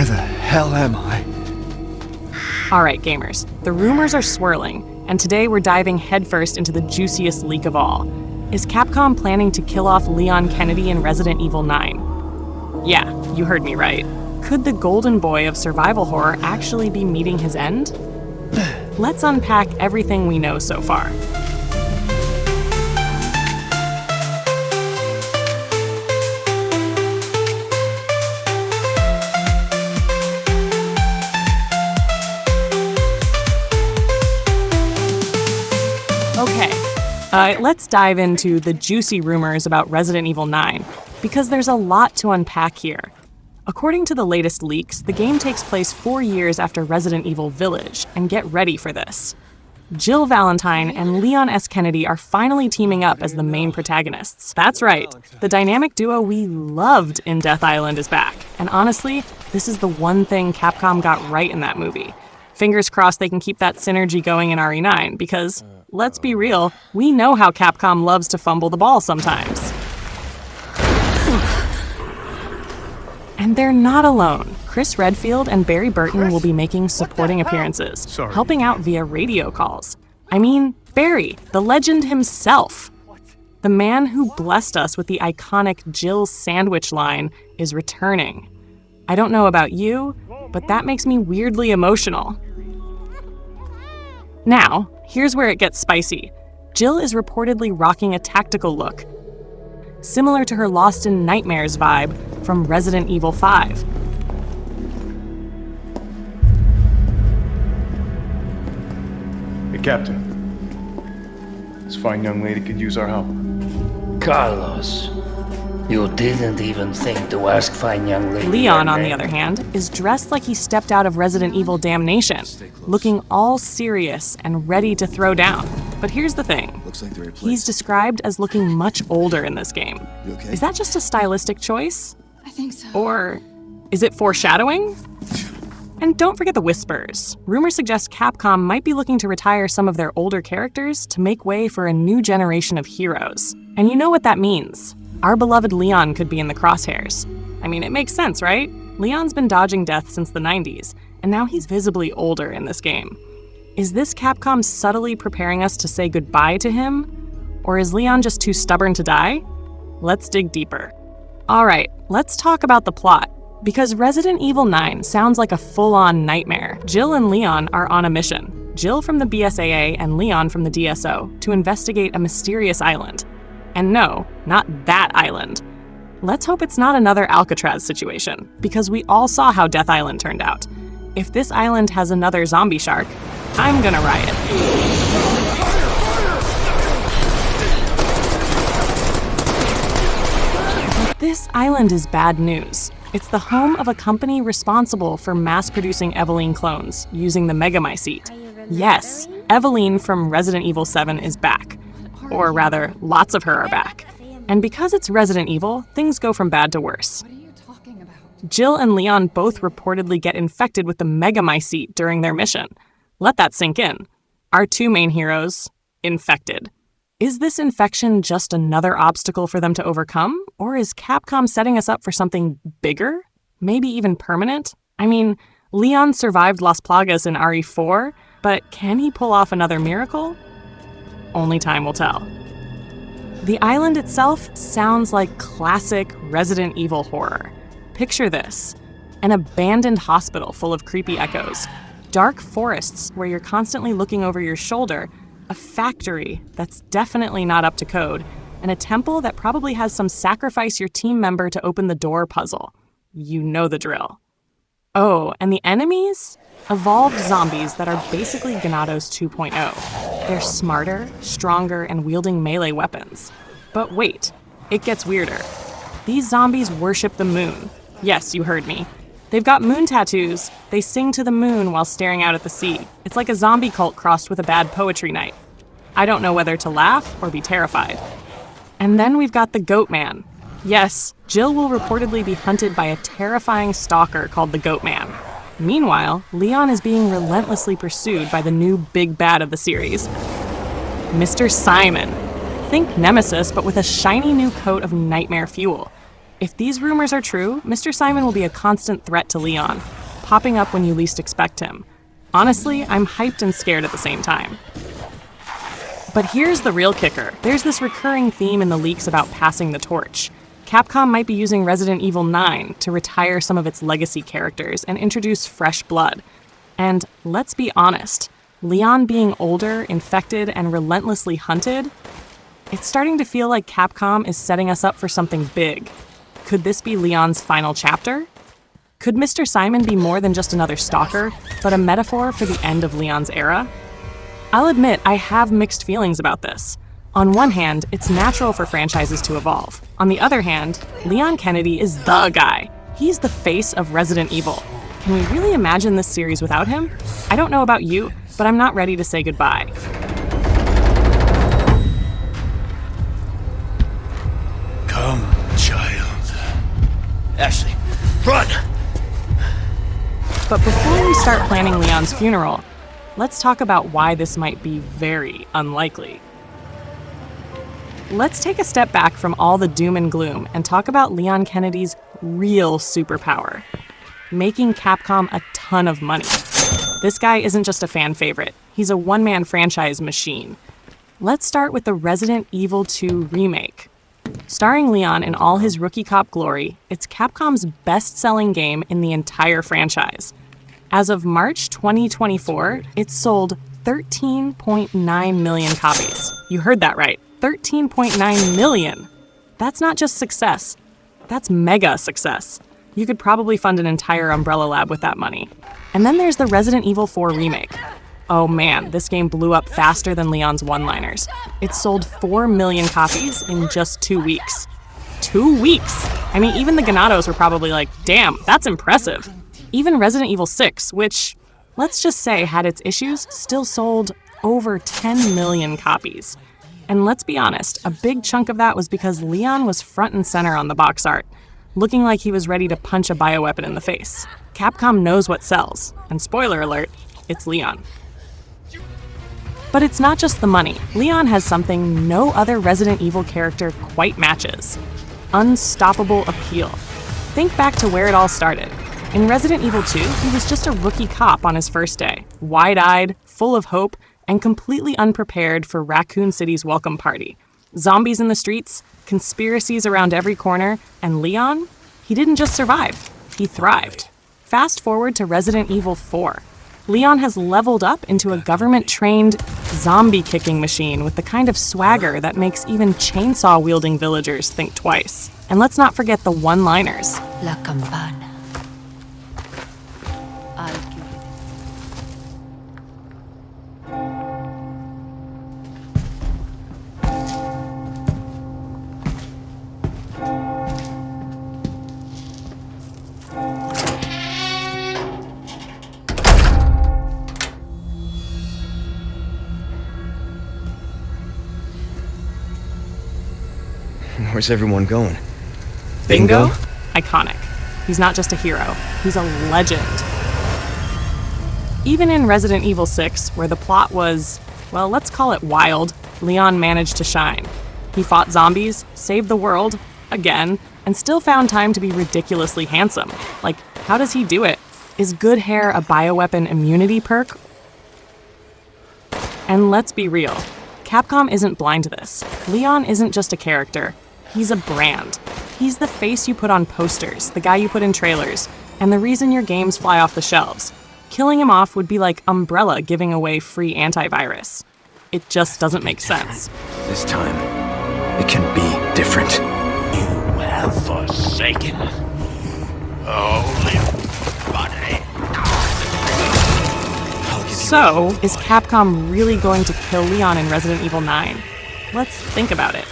Where the hell am I? Alright gamers, the rumors are swirling, and today we're diving headfirst into the juiciest leak of all. Is Capcom planning to kill off Leon Kennedy in Resident Evil 9? Yeah, you heard me right. Could the golden boy of survival horror actually be meeting his end? Let's unpack everything we know so far. Okay, let's dive into the juicy rumors about Resident Evil 9, because there's a lot to unpack here. According to the latest leaks, the game takes place 4 years after Resident Evil Village, and get ready for this. Jill Valentine and Leon S. Kennedy are finally teaming up as the main protagonists. That's right, the dynamic duo we loved in Death Island is back, and honestly, this is the one thing Capcom got right in that movie. Fingers crossed they can keep that synergy going in RE9, because, let's be real, we know how Capcom loves to fumble the ball sometimes. And they're not alone. Chris Redfield and Barry Burton will be making supporting appearances, helping out via radio calls. I mean, Barry, the legend himself. The man who blessed us with the iconic Jill sandwich line is returning. I don't know about you, but that makes me weirdly emotional. Now, here's where it gets spicy. Jill is reportedly rocking a tactical look, similar to her Lost in Nightmares vibe from Resident Evil 5. Hey, Captain. This fine young lady could use our help. Carlos, you didn't even think to ask fine young lady. Leon, on the other hand, is dressed like he stepped out of Resident Evil Damnation, looking all serious and ready to throw down. But here's the thing. He's described as looking much older in this game. Is that just a stylistic choice? I think so. Or is it foreshadowing? And don't forget the whispers. Rumors suggest Capcom might be looking to retire some of their older characters to make way for a new generation of heroes. And you know what that means. Our beloved Leon could be in the crosshairs. I mean, it makes sense, right? Leon's been dodging death since the 90s, and now he's visibly older in this game. Is this Capcom subtly preparing us to say goodbye to him? Or is Leon just too stubborn to die? Let's dig deeper. Alright, let's talk about the plot. Because Resident Evil 9 sounds like a full-on nightmare. Jill and Leon are on a mission. Jill from the BSAA and Leon from the DSO to investigate a mysterious island. And no, not that island. Let's hope it's not another Alcatraz situation, because we all saw how Death Island turned out. If this island has another zombie shark, I'm gonna riot. But this island is bad news. It's the home of a company responsible for mass-producing Eveline clones using the Megamycete. Yes, Eveline from Resident Evil 7 is back. Or rather, lots of her are back. And because it's Resident Evil, things go from bad to worse. What are you talking about? Jill and Leon both reportedly get infected with the Megamycete during their mission. Let that sink in. Our two main heroes, infected. Is this infection just another obstacle for them to overcome? Or is Capcom setting us up for something bigger? Maybe even permanent? I mean, Leon survived Las Plagas in RE4, but can he pull off another miracle? Only time will tell. The island itself sounds like classic Resident Evil horror. Picture this: an abandoned hospital full of creepy echoes, dark forests where you're constantly looking over your shoulder, a factory that's definitely not up to code, and a temple that probably has some sacrifice your team member to open the door puzzle. You know the drill. Oh, and the enemies? Evolved zombies that are basically Ganados 2.0. They're smarter, stronger, and wielding melee weapons. But wait, it gets weirder. These zombies worship the moon. Yes, you heard me. They've got moon tattoos. They sing to the moon while staring out at the sea. It's like a zombie cult crossed with a bad poetry night. I don't know whether to laugh or be terrified. And then we've got the Goat Man. Yes, Jill will reportedly be hunted by a terrifying stalker called the Goat Man. Meanwhile, Leon is being relentlessly pursued by the new big bad of the series, Mr. Simon. Think Nemesis, but with a shiny new coat of nightmare fuel. If these rumors are true, Mr. Simon will be a constant threat to Leon, popping up when you least expect him. Honestly, I'm hyped and scared at the same time. But here's the real kicker. There's this recurring theme in the leaks about passing the torch. Capcom might be using Resident Evil 9 to retire some of its legacy characters and introduce fresh blood. And let's be honest, Leon being older, infected, and relentlessly hunted, it's starting to feel like Capcom is setting us up for something big. Could this be Leon's final chapter? Could Mr. Simon be more than just another stalker, but a metaphor for the end of Leon's era? I'll admit I have mixed feelings about this. On one hand, it's natural for franchises to evolve. On the other hand, Leon Kennedy is the guy. He's the face of Resident Evil. Can we really imagine this series without him? I don't know about you, but I'm not ready to say goodbye. Come, child. Ashley, run! But before we start planning Leon's funeral, let's talk about why this might be very unlikely. Let's take a step back from all the doom and gloom and talk about Leon Kennedy's real superpower: making Capcom a ton of money. This guy isn't just a fan favorite, he's a one-man franchise machine. Let's start with the Resident Evil 2 remake. Starring Leon in all his rookie cop glory, it's Capcom's best-selling game in the entire franchise. As of March 2024, it's sold 13.9 million copies. You heard that right, 13.9 million. That's not just success, that's mega success. You could probably fund an entire Umbrella Lab with that money. And then there's the Resident Evil 4 remake. Oh man, this game blew up faster than Leon's one-liners. It sold 4 million copies in just 2 weeks. 2 weeks! I mean, even the Ganados were probably like, damn, that's impressive. Even Resident Evil 6, which, let's just say, had its issues, still sold over 10 million copies. And let's be honest, a big chunk of that was because Leon was front and center on the box art, looking like he was ready to punch a bioweapon in the face. Capcom knows what sells, and spoiler alert, it's Leon. But it's not just the money. Leon has something no other Resident Evil character quite matches: unstoppable appeal. Think back to where it all started. In Resident Evil 2, he was just a rookie cop on his first day, wide-eyed, full of hope, and completely unprepared for Raccoon City's welcome party. Zombies in the streets, conspiracies around every corner, and Leon? He didn't just survive, he thrived. Fast forward to Resident Evil 4. Leon has leveled up into a government-trained zombie-kicking machine with the kind of swagger that makes even chainsaw-wielding villagers think twice. And let's not forget the one-liners. La campana. I'll give it. Where's everyone going? Bingo? Iconic. He's not just a hero, he's a legend. Even in Resident Evil 6, where the plot was, well, let's call it wild, Leon managed to shine. He fought zombies, saved the world, again, and still found time to be ridiculously handsome. Like, how does he do it? Is good hair a bioweapon immunity perk? And let's be real, Capcom isn't blind to this. Leon isn't just a character, he's a brand. He's the face you put on posters, the guy you put in trailers, and the reason your games fly off the shelves. Killing him off would be like Umbrella giving away free antivirus. It just doesn't make sense. This time, it can be different. You have forsaken holy body. So, is Capcom really going to kill Leon in Resident Evil 9? Let's think about it.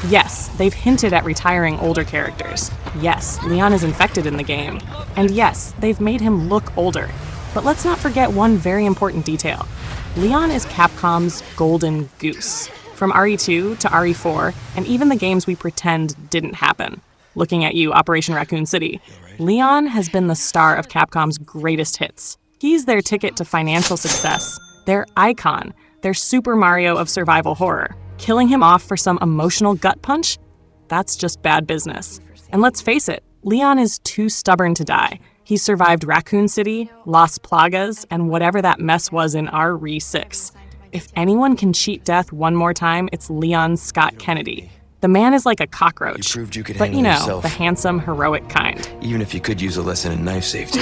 Yes, they've hinted at retiring older characters. Yes, Leon is infected in the game. And yes, they've made him look older. But let's not forget one very important detail. Leon is Capcom's golden goose. From RE2 to RE4, and even the games we pretend didn't happen. Looking at you, Operation Raccoon City. Leon has been the star of Capcom's greatest hits. He's their ticket to financial success, their icon, their Super Mario of survival horror. Killing him off for some emotional gut punch? That's just bad business. And let's face it, Leon is too stubborn to die. He's survived Raccoon City, Las Plagas, and whatever that mess was in RE6. If anyone can cheat death one more time, it's Leon Scott Kennedy. The man is like a cockroach, You proved you could but handle yourself. the handsome, heroic kind. Even if you could use a lesson in knife safety.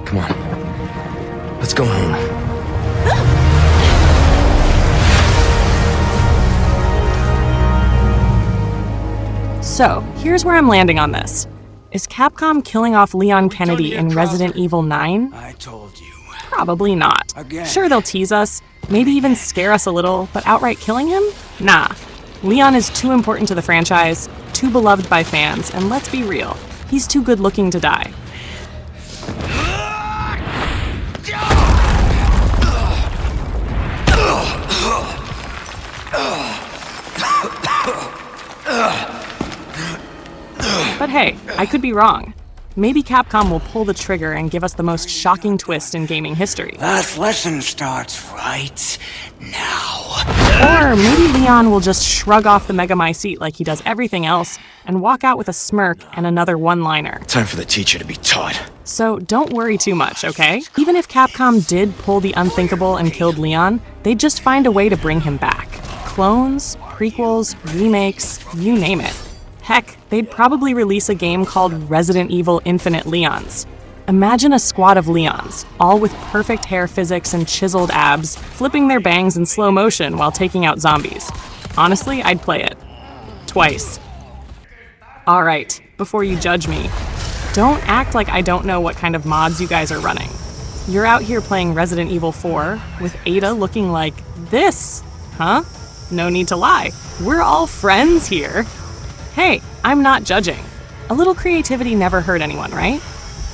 Come on. Let's go home. So, here's where I'm landing on this. Is Capcom killing off Leon Kennedy in Resident Evil 9? I told you. Probably not. Again. Sure, they'll tease us, maybe even scare us a little, but outright killing him? Nah. Leon is too important to the franchise, too beloved by fans, and let's be real, he's too good looking to die. But hey, I could be wrong. Maybe Capcom will pull the trigger and give us the most shocking twist in gaming history. That lesson starts right now. Or maybe Leon will just shrug off the Megamai seat like he does everything else and walk out with a smirk and another one-liner. Time for the teacher to be taught. So don't worry too much, okay? Even if Capcom did pull the unthinkable and killed Leon, they'd just find a way to bring him back. Clones, prequels, remakes, you name it. Heck, they'd probably release a game called Resident Evil Infinite Leons. Imagine a squad of Leons, all with perfect hair physics and chiseled abs, flipping their bangs in slow motion while taking out zombies. Honestly, I'd play it. Twice. Alright, before you judge me, don't act like I don't know what kind of mods you guys are running. You're out here playing Resident Evil 4 with Ada looking like this, huh? No need to lie, we're all friends here. Hey, I'm not judging. A little creativity never hurt anyone, right?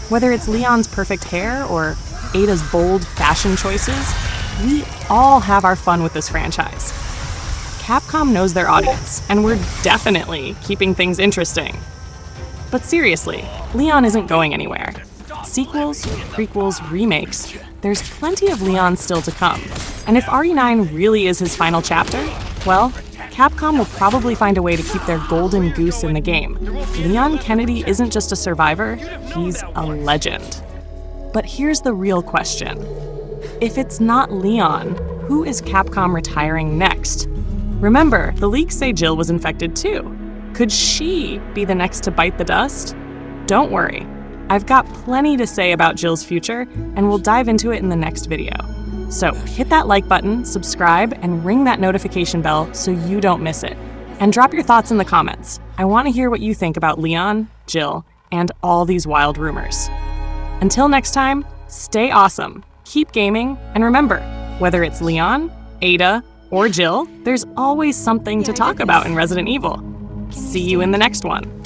Whether it's Leon's perfect hair or Ada's bold fashion choices, we all have our fun with this franchise. Capcom knows their audience, and we're definitely keeping things interesting. But seriously, Leon isn't going anywhere. Sequels, prequels, remakes, there's plenty of Leon still to come. And if RE9 really is his final chapter, well, Capcom will probably find a way to keep their golden goose in the game. Leon Kennedy isn't just a survivor, he's a legend. But here's the real question. If it's not Leon, who is Capcom retiring next? Remember, the leaks say Jill was infected too. Could she be the next to bite the dust? Don't worry, I've got plenty to say about Jill's future, and we'll dive into it in the next video. So hit that like button, subscribe, and ring that notification bell so you don't miss it. And drop your thoughts in the comments. I want to hear what you think about Leon, Jill, and all these wild rumors. Until next time, stay awesome, keep gaming, and remember, whether it's Leon, Ada, or Jill, there's always something to talk about in Resident Evil. See you in the next one.